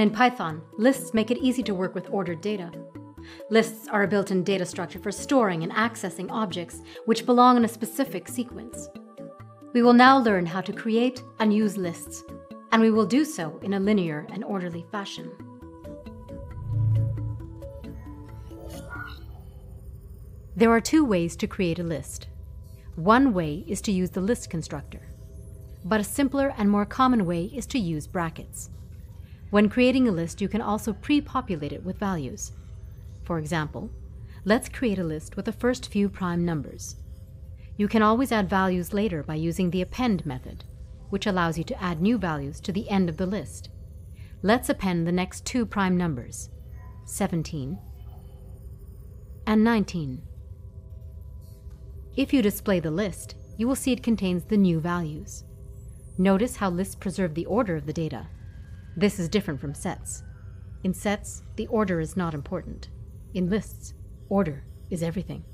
And in Python, lists make it easy to work with ordered data. Lists are a built-in data structure for storing and accessing objects which belong in a specific sequence. We will now learn how to create and use lists, and we will do so in a linear and orderly fashion. There are two ways to create a list. One way is to use the list constructor, but a simpler and more common way is to use brackets. When creating a list, you can also pre-populate it with values. For example, let's create a list with the first few prime numbers. You can always add values later by using the append method, which allows you to add new values to the end of the list. Let's append the next two prime numbers, 17 and 19. If you display the list, you will see it contains the new values. Notice how lists preserve the order of the data. This is different from sets. In sets, the order is not important. In lists, order is everything.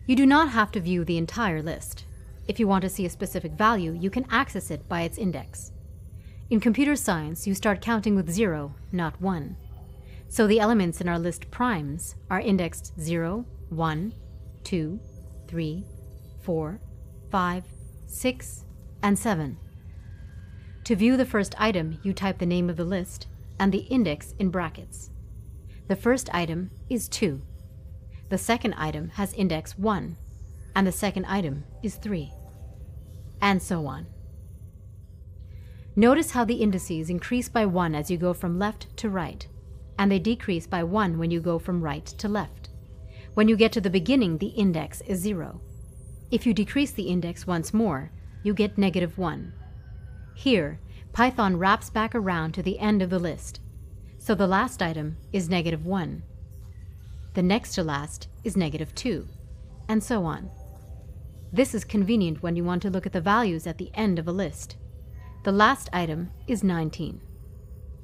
You do not have to view the entire list. If you want to see a specific value, you can access it by its index. In computer science, you start counting with 0, not 1. So the elements in our list primes are indexed 0, 1, 2, 3, 4, 5, 6, and 7. To view the first item, you type the name of the list and the index in brackets. The first item is 2. The second item has index 1, and the second item is 3, and so on. Notice how the indices increase by 1 as you go from left to right, and they decrease by 1 when you go from right to left. When you get to the beginning, the index is 0. If you decrease the index once more, you get -1. Here, Python wraps back around to the end of the list, so the last item is -1. The next to last is -2, and so on. This is convenient when you want to look at the values at the end of a list. The last item is 19.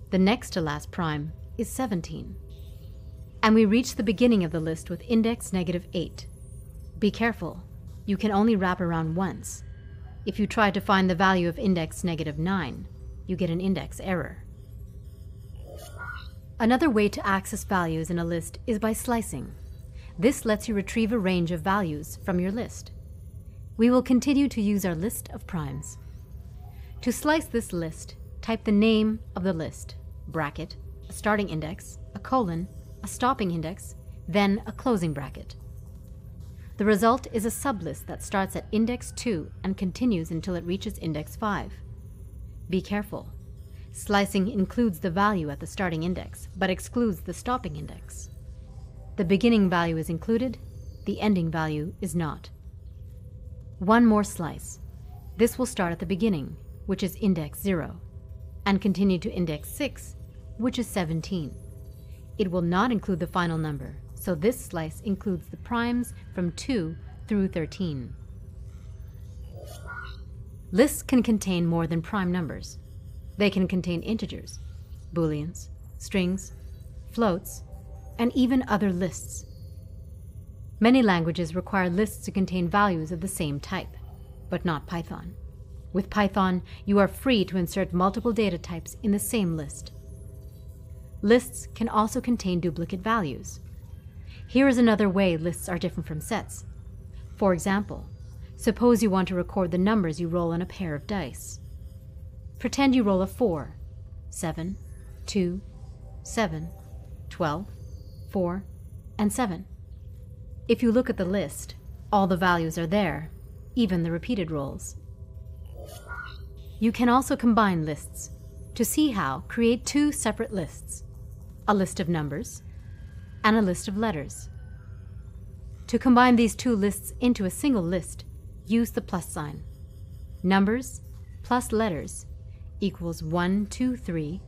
The next to last prime is 17. And we reach the beginning of the list with index -8. Be careful, you can only wrap around once. If you try to find the value of index -9, you get an index error. Another way to access values in a list is by slicing. This lets you retrieve a range of values from your list. We will continue to use our list of primes. To slice this list, type the name of the list, bracket, a starting index, a colon, a stopping index, then a closing bracket. The result is a sublist that starts at index 2 and continues until it reaches index 5. Be careful. Slicing includes the value at the starting index, but excludes the stopping index. The beginning value is included, the ending value is not. One more slice. This will start at the beginning, which is index 0, and continue to index 6, which is 17. It will not include the final number, so this slice includes the primes from 2 through 13. Lists can contain more than prime numbers. They can contain integers, booleans, strings, floats, and even other lists. Many languages require lists to contain values of the same type, but not Python. With Python, you are free to insert multiple data types in the same list. Lists can also contain duplicate values. Here is another way lists are different from sets. For example, suppose you want to record the numbers you roll on a pair of dice. Pretend you roll a 4, 7, 2, 7, 12, 4, and 7. If you look at the list, all the values are there, even the repeated rolls. You can also combine lists. To see how, create two separate lists, a list of numbers and a list of letters. To combine these two lists into a single list, use the plus sign. Numbers plus letters equals 1, 2, 3,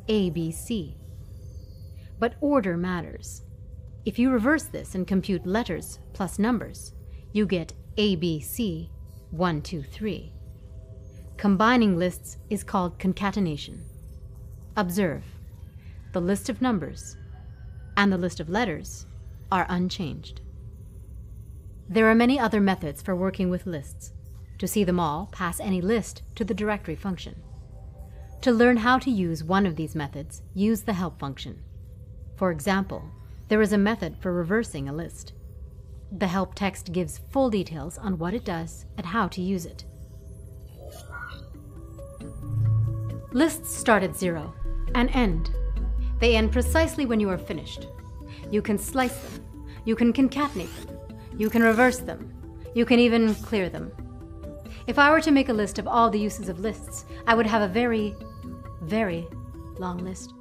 A, B, C. But order matters. If you reverse this and compute letters plus numbers, you get A, B, C, 1, 2, 3. Combining lists is called concatenation. Observe, the list of numbers and the list of letters are unchanged. There are many other methods for working with lists. To see them all, pass any list to the directory function. To learn how to use one of these methods, use the help function. For example, there is a method for reversing a list. The help text gives full details on what it does and how to use it. Lists start at 0 and end. They end precisely when you are finished. You can slice them. You can concatenate them. You can reverse them. You can even clear them. If I were to make a list of all the uses of lists, I would have a very, very long list.